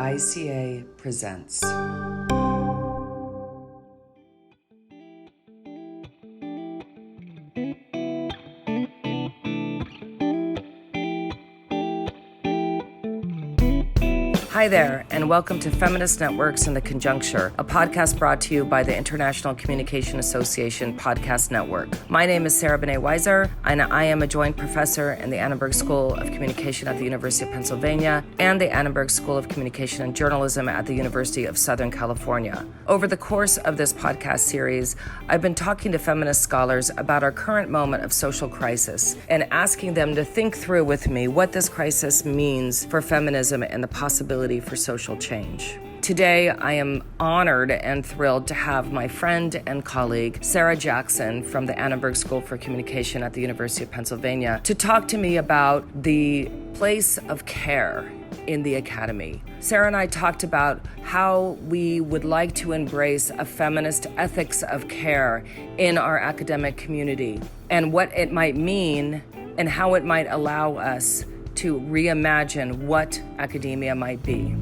ICA presents. Hi there, and welcome to Feminist Networks in the Conjuncture, a podcast brought to you by the International Communication Association Podcast Network. My name is Sarah Banet-Weiser, and I am a joint professor in the Annenberg School of Communication at the University of Pennsylvania and the Annenberg School of Communication and Journalism at the University of Southern California. Over the course of this podcast series, I've been talking to feminist scholars about our current moment of social crisis and asking them to think through with me what this crisis means for feminism and the possibility for social change. Today, I am honored and thrilled to have my friend and colleague, Sarah Jackson from the Annenberg School for Communication at the University of Pennsylvania, to talk to me about the place of care in the academy. Sarah and I talked about how we would like to embrace a feminist ethics of care in our academic community and what it might mean and how it might allow us to reimagine what academia might be.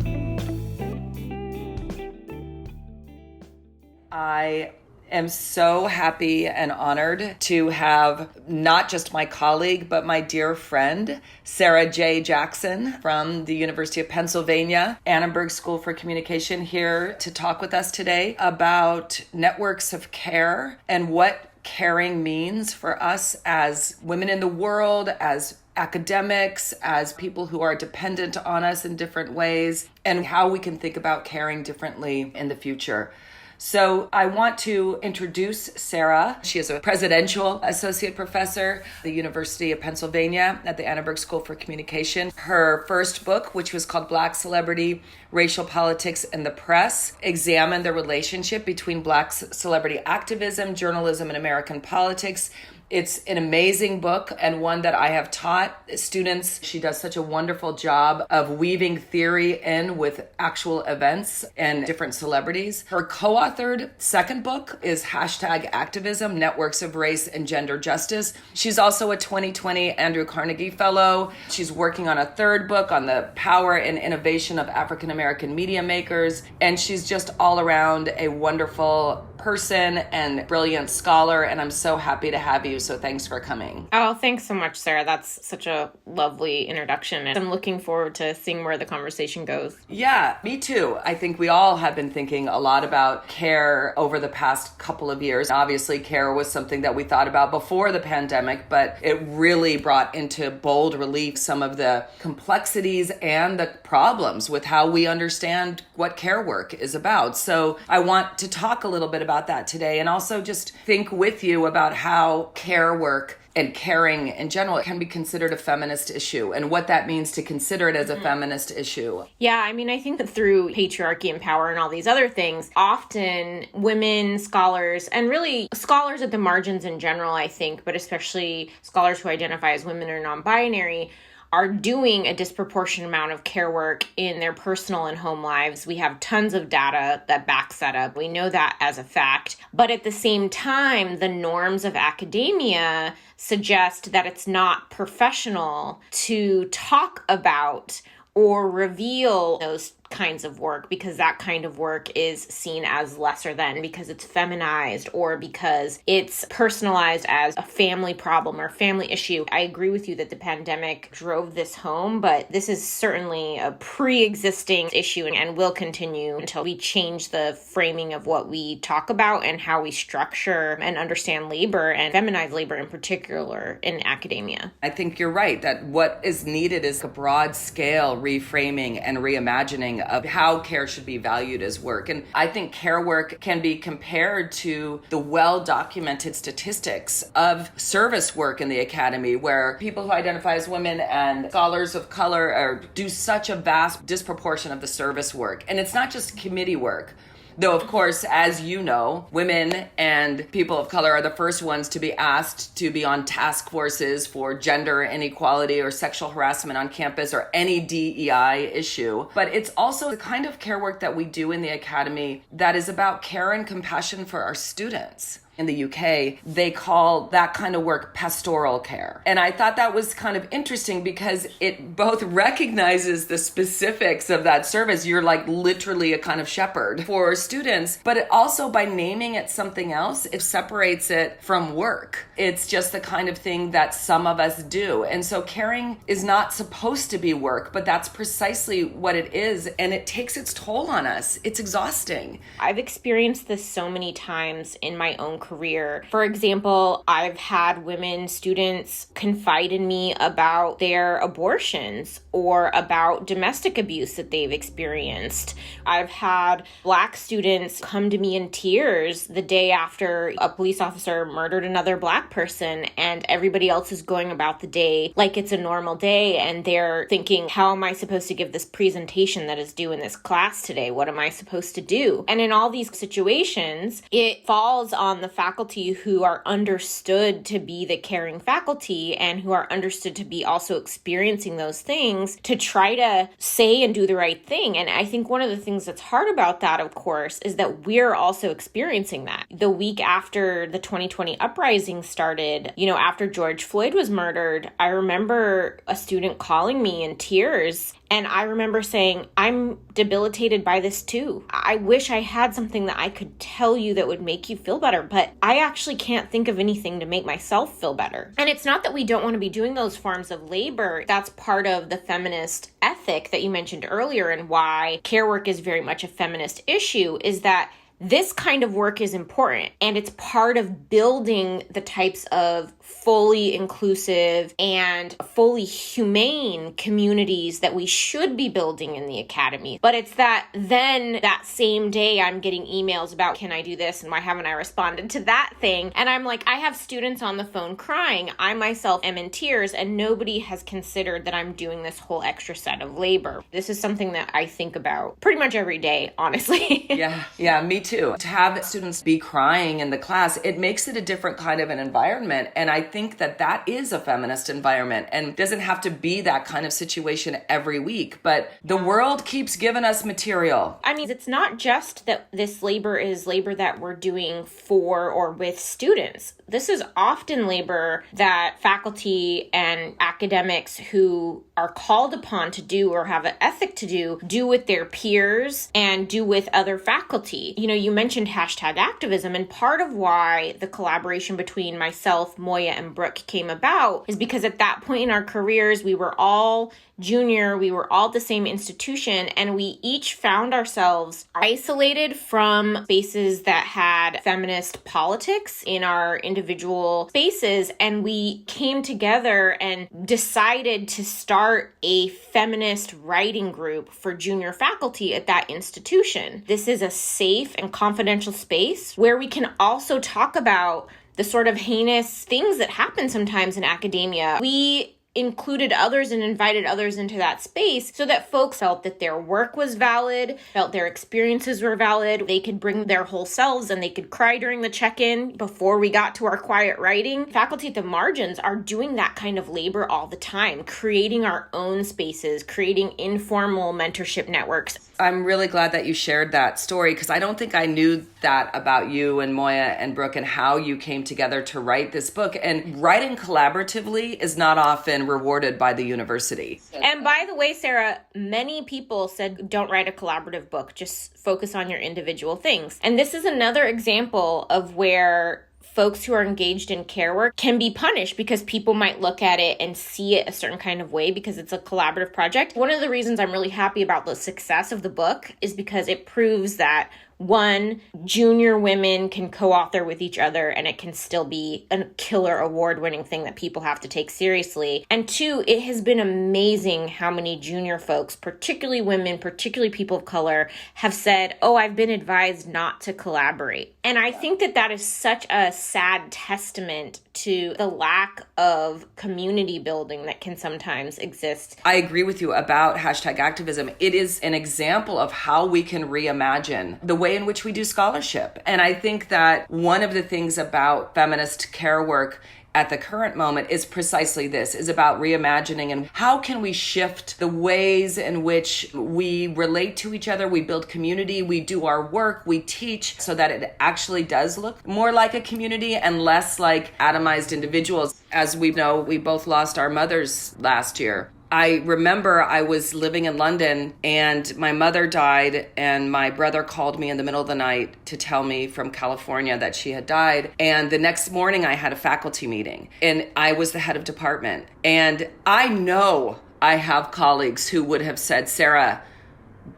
I am so happy and honored to have not just my colleague, but my dear friend, Sarah J. Jackson from the University of Pennsylvania, Annenberg School for Communication, here to talk with us today about networks of care and what caring means for us as women in the world, as academics, as people who are dependent on us in different ways, and how we can think about caring differently in the future. So I want to introduce Sarah. She is a presidential associate professor at the University of Pennsylvania at the Annenberg School for Communication. Her first book, which was called Black Celebrity, Racial Politics and the Press, examined the relationship between Black celebrity activism, journalism, and American politics. It's an amazing book and one that I have taught students. She does such a wonderful job of weaving theory in with actual events and different celebrities. Her co-authored second book is #Activism, Networks of Race and Gender Justice. She's also a 2020 Andrew Carnegie Fellow. She's working on a third book on the power and innovation of African American media makers. And she's just all around a wonderful person and brilliant scholar, and I'm so happy to have you. So thanks for coming. Oh, thanks so much, Sarah. That's such a lovely introduction, and I'm looking forward to seeing where the conversation goes. Yeah, me too. I think we all have been thinking a lot about care over the past couple of years. Obviously, care was something that we thought about before the pandemic, but it really brought into bold relief some of the complexities and the problems with how we understand what care work is about. So I want to talk a little bit about that today, and also just think with you about how care work and caring in general can be considered a feminist issue and what that means to consider it as a feminist issue. Yeah, I mean, I think that through patriarchy and power and all these other things, often women scholars, and really scholars at the margins in general, I think, but especially scholars who identify as women or non-binary, are doing a disproportionate amount of care work in their personal and home lives. We have tons of data that backs that up. We know that as a fact. But at the same time, the norms of academia suggest that it's not professional to talk about or reveal those kinds of work, because that kind of work is seen as lesser than, because it's feminized or because it's personalized as a family problem or family issue. I agree with you that the pandemic drove this home, but this is certainly a pre-existing issue and will continue until we change the framing of what we talk about and how we structure and understand labor, and feminized labor in particular in academia. I think you're right that what is needed is a broad scale reframing and reimagining of how care should be valued as work. And I think care work can be compared to the well-documented statistics of service work in the academy, where people who identify as women and scholars of color do such a vast disproportion of the service work. And it's not just committee work. Though, of course, as you know, women and people of color are the first ones to be asked to be on task forces for gender inequality or sexual harassment on campus or any DEI issue. But it's also the kind of care work that we do in the academy that is about care and compassion for our students. in the UK, they call that kind of work pastoral care. And I thought that was kind of interesting because it both recognizes the specifics of that service. You're like literally a kind of shepherd for students, but it also, by naming it something else, it separates it from work. It's just the kind of thing that some of us do. And so caring is not supposed to be work, but that's precisely what it is. And it takes its toll on us. It's exhausting. I've experienced this so many times in my own career. For example, I've had women students confide in me about their abortions or about domestic abuse that they've experienced. I've had Black students come to me in tears the day after a police officer murdered another Black person, and everybody else is going about the day like it's a normal day, and they're thinking, how am I supposed to give this presentation that is due in this class today? What am I supposed to do? And in all these situations, it falls on the faculty who are understood to be the caring faculty and who are understood to be also experiencing those things to try to say and do the right thing. And I think one of the things that's hard about that, of course, is that we're also experiencing that. The week after the 2020 uprising started, after George Floyd was murdered, I remember a student calling me in tears. And I remember saying, I'm debilitated by this too. I wish I had something that I could tell you that would make you feel better, but I actually can't think of anything to make myself feel better. And it's not that we don't want to be doing those forms of labor. That's part of the feminist ethic that you mentioned earlier, and why care work is very much a feminist issue, is that this kind of work is important, and it's part of building the types of fully inclusive and fully humane communities that we should be building in the academy. But it's that then that same day I'm getting emails about, can I do this? And why haven't I responded to that thing? And I'm like, I have students on the phone crying. I myself am in tears, and nobody has considered that I'm doing this whole extra set of labor. This is something that I think about pretty much every day, honestly. Yeah, me too. To have students be crying in the class, it makes it a different kind of an environment. And I think that that is a feminist environment, and doesn't have to be that kind of situation every week. But the world keeps giving us material. I mean, it's not just that this labor is labor that we're doing for or with students. This is often labor that faculty and academics who are called upon to do or have an ethic to do with their peers and do with other faculty. You mentioned hashtag activism, and part of why the collaboration between myself, Moya, and Brooke came about is because at that point in our careers, we were all junior, we were all at the same institution, and we each found ourselves isolated from spaces that had feminist politics in our individual spaces, and we came together and decided to start a feminist writing group for junior faculty at that institution. This is a safe and confidential space where we can also talk about the sort of heinous things that happen sometimes in academia. We included others and invited others into that space so that folks felt that their work was valid, felt their experiences were valid. They could bring their whole selves and they could cry during the check-in before we got to our quiet writing. Faculty at the margins are doing that kind of labor all the time, creating our own spaces, creating informal mentorship networks. I'm really glad that you shared that story, because I don't think I knew that about you and Moya and Brooke and how you came together to write this book. And writing collaboratively is not often rewarded by the university. And by the way, Sarah, many people said, don't write a collaborative book, just focus on your individual things. And this is another example of where folks who are engaged in care work can be punished because people might look at it and see it a certain kind of way because it's a collaborative project. One of the reasons I'm really happy about the success of the book is because it proves that, one, junior women can co-author with each other and it can still be a killer award-winning thing that people have to take seriously. And two, it has been amazing how many junior folks, particularly women, particularly people of color, have said, oh, I've been advised not to collaborate. And I think that that is such a sad testament to the lack of community building that can sometimes exist. I agree with you about hashtag activism. It is an example of how we can reimagine the way in which we do scholarship. And I think that one of the things about feminist care work at the current moment is precisely this, is about reimagining and how can we shift the ways in which we relate to each other, we build community, we do our work, we teach so that it actually does look more like a community and less like atomized individuals. As we know, we both lost our mothers last year. I remember I was living in London and my mother died and my brother called me in the middle of the night to tell me from California that she had died. And the next morning I had a faculty meeting and I was the head of department. And I know I have colleagues who would have said, Sarah,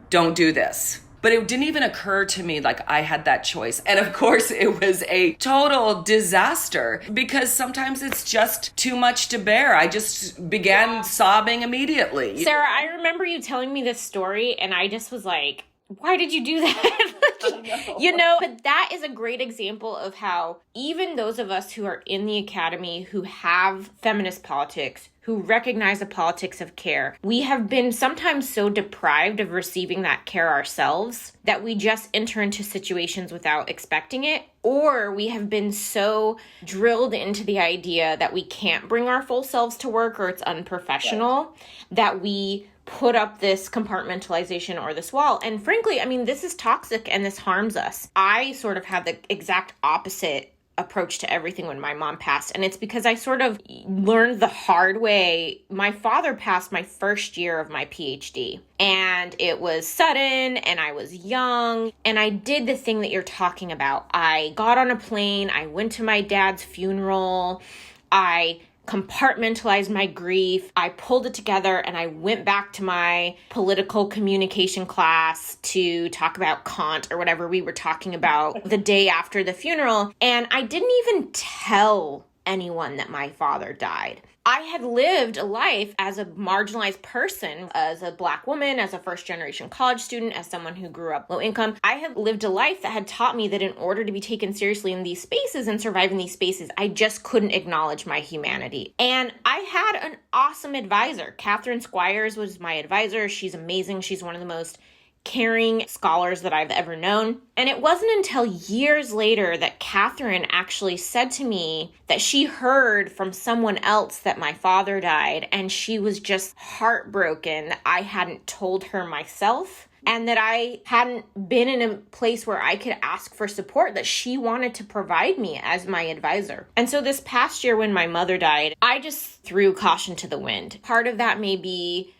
don't do this. But it didn't even occur to me like I had that choice. And of course, it was a total disaster because sometimes it's just too much to bear. I just began sobbing immediately. Sarah, I remember you telling me this story and I just was like, why did you do that? But that is a great example of how even those of us who are in the academy, who have feminist politics, who recognize the politics of care, we have been sometimes so deprived of receiving that care ourselves that we just enter into situations without expecting it. Or we have been so drilled into the idea that we can't bring our full selves to work or it's unprofessional, that we put up this compartmentalization or this wall. And frankly, I mean, this is toxic and this harms us. I sort of had the exact opposite approach to everything when my mom passed. And it's because I sort of learned the hard way. My father passed my first year of my PhD and it was sudden and I was young and I did the thing that you're talking about. I got on a plane. I went to my dad's funeral. I compartmentalized my grief. I pulled it together and I went back to my political communication class to talk about Kant or whatever we were talking about the day after the funeral. And I didn't even tell anyone that my father died. I had lived a life as a marginalized person, as a Black woman, as a first-generation college student, as someone who grew up low income. I had lived a life that had taught me that in order to be taken seriously in these spaces and survive in these spaces, I just couldn't acknowledge my humanity. And I had an awesome advisor. Catherine Squires was my advisor. She's amazing. She's one of the most caring scholars that I've ever known. And it wasn't until years later that Catherine actually said to me that she heard from someone else that my father died, and she was just heartbroken that I hadn't told her myself and that I hadn't been in a place where I could ask for support that she wanted to provide me as my advisor. And so this past year when my mother died, I just threw caution to the wind. Part of that may be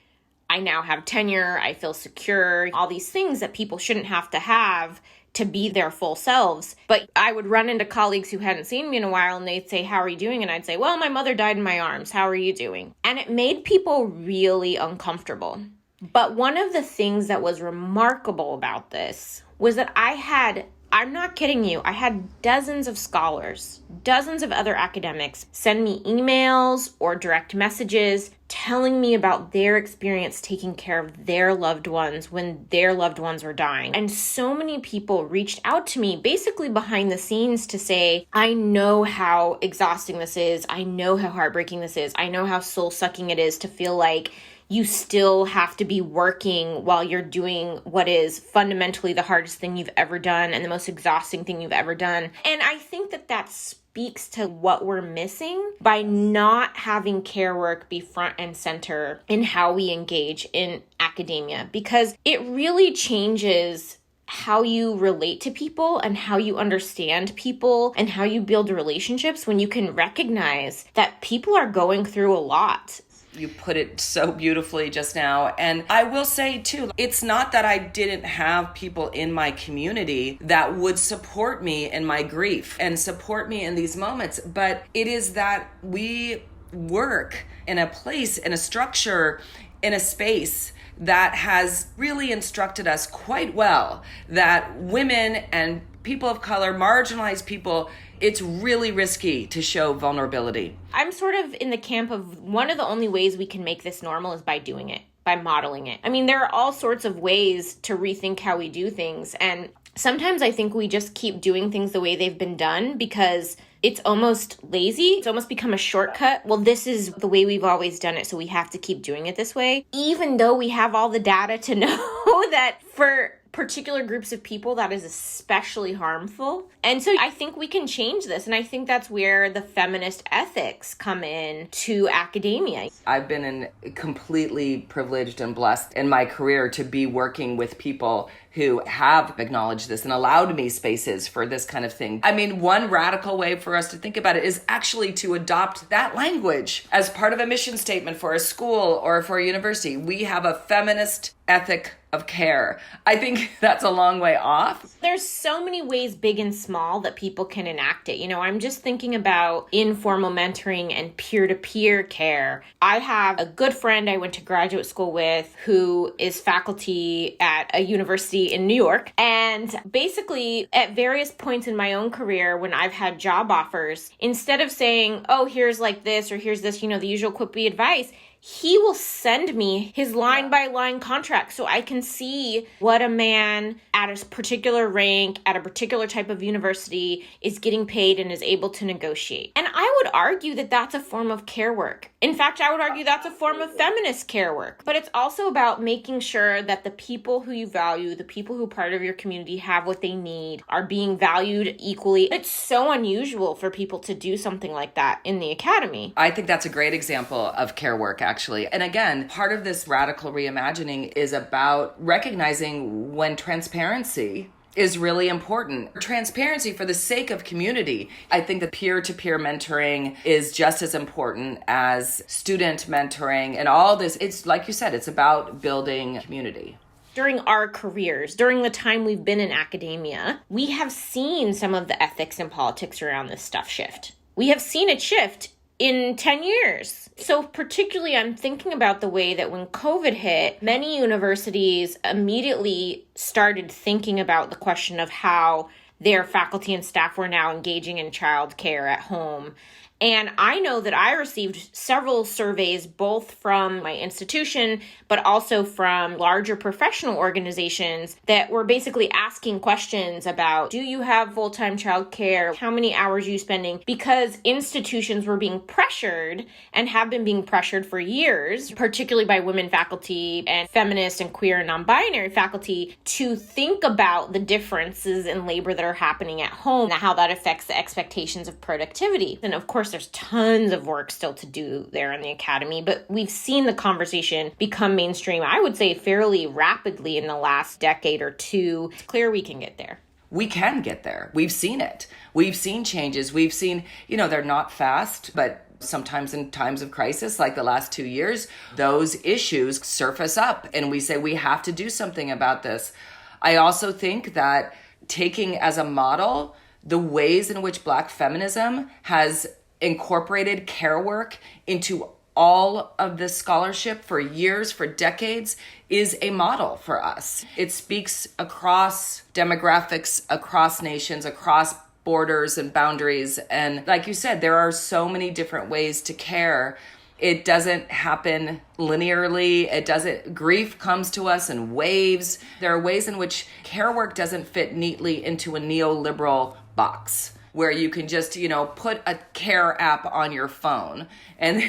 I now have tenure, I feel secure, all these things that people shouldn't have to be their full selves. But I would run into colleagues who hadn't seen me in a while and they'd say, how are you doing? And I'd say, well, my mother died in my arms. How are you doing? And it made people really uncomfortable. But one of the things that was remarkable about this was that I'm not kidding you, I had dozens of scholars, dozens of other academics send me emails or direct messages telling me about their experience taking care of their loved ones when their loved ones were dying. And so many people reached out to me basically behind the scenes to say, I know how exhausting this is. I know how heartbreaking this is. I know how soul-sucking it is to feel like you still have to be working while you're doing what is fundamentally the hardest thing you've ever done and the most exhausting thing you've ever done. And I think that speaks to what we're missing by not having care work be front and center in how we engage in academia, because it really changes how you relate to people and how you understand people and how you build relationships when you can recognize that people are going through a lot. You put it so beautifully just now. And I will say too, it's not that I didn't have people in my community that would support me in my grief and support me in these moments, but it is that we work in a place, in a structure, in a space that has really instructed us quite well that women and people of color, marginalized people, it's really risky to show vulnerability. I'm sort of in the camp of one of the only ways we can make this normal is by doing it, by modeling it. I mean, there are all sorts of ways to rethink how we do things. And sometimes I think we just keep doing things the way they've been done because it's almost lazy. It's almost become a shortcut. Well, this is the way we've always done it, so we have to keep doing it this way, even though we have all the data to know that for particular groups of people, that is especially harmful. And so I think we can change this. And I think that's where the feminist ethics come in to academia. I've been completely privileged and blessed in my career to be working with people who have acknowledged this and allowed me spaces for this kind of thing. I mean, one radical way for us to think about it is actually to adopt that language as part of a mission statement for a school or for a university. We have a feminist ethic of care. I think that's a long way off. There's so many ways, big and small, that people can enact it. You know, I'm just thinking about informal mentoring and peer-to-peer care. I have a good friend I went to graduate school with who is faculty at a university in New York. And basically, at various points in my own career, when I've had job offers, instead of saying, oh, here's like this or here's this, you know, the usual quippy advice, he will send me his line-by-line contract so I can see what a man at a particular rank, at a particular type of university is getting paid and is able to negotiate. And I would argue that that's a form of care work. In fact, I would argue that's a form of feminist care work. But it's also about making sure that the people who you value, the people who are part of your community have what they need, are being valued equally. It's so unusual for people to do something like that in the academy. I think that's a great example of care work, actually. And again, part of this radical reimagining is about recognizing when transparency is really important. Transparency for the sake of community. I think that peer-to-peer mentoring is just as important as student mentoring and all this. It's like you said, it's about building community. During our careers, during the time we've been in academia, we have seen some of the ethics and politics around this stuff shift. We have seen it shift in 10 years. So particularly, I'm thinking about the way that when COVID hit, many universities immediately started thinking about the question of how their faculty and staff were now engaging in childcare at home. And I know that I received several surveys, both from my institution, but also from larger professional organizations that were basically asking questions about, do you have full-time childcare? How many hours are you spending? Because institutions were being pressured and have been being pressured for years, particularly by women faculty and feminist and queer and non-binary faculty, to think about the differences in labor that are happening at home and how that affects the expectations of productivity. And of course, there's tons of work still to do there in the academy, but we've seen the conversation become mainstream, I would say, fairly rapidly in the last decade or two. It's clear we can get there. We can get there. We've seen it. We've seen changes. We've seen, they're not fast, but sometimes in times of crisis, like the last 2 years, those issues surface up and we say we have to do something about this. I also think that taking as a model the ways in which Black feminism has incorporated care work into all of this scholarship for years, for decades, is a model for us. It speaks across demographics, across nations, across borders and boundaries. And like you said, there are so many different ways to care. It doesn't happen linearly. Grief comes to us in waves. There are ways in which care work doesn't fit neatly into a neoliberal box, where you can just, put a care app on your phone and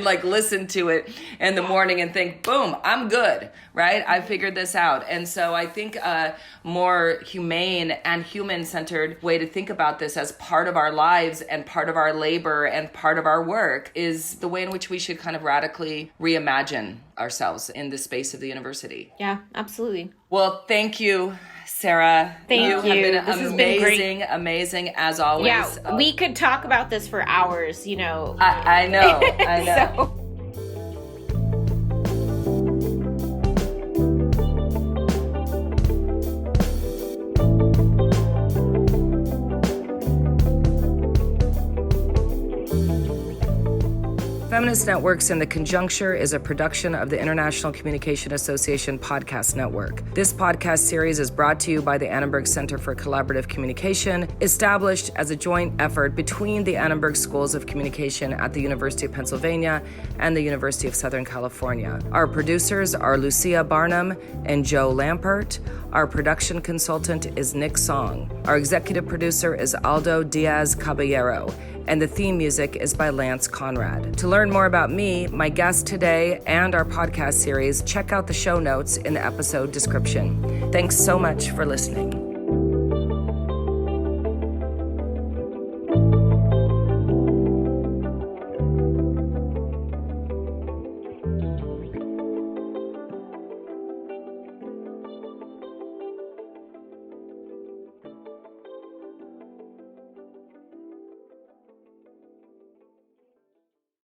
like listen to it in the morning and think, boom, I'm good, right? I figured this out. And so I think a more humane and human-centered way to think about this as part of our lives and part of our labor and part of our work is the way in which we should kind of radically reimagine ourselves in the space of the university. Yeah, absolutely. Well, thank you, Sarah. Thank you. Have been this has been great. Amazing as always. Yeah, we could talk about this for hours, I know. So. Feminist Networks in the Conjuncture is a production of the International Communication Association Podcast Network. This podcast series is brought to you by the Annenberg Center for Collaborative Communication, established as a joint effort between the Annenberg Schools of Communication at the University of Pennsylvania and the University of Southern California. Our producers are Lucia Barnum and Joe Lampert. Our production consultant is Nick Song. Our executive producer is Aldo Diaz Caballero. and the theme music is by Lance Conrad. To learn more about me, my guest today, and our podcast series, check out the show notes in the episode description. Thanks so much for listening.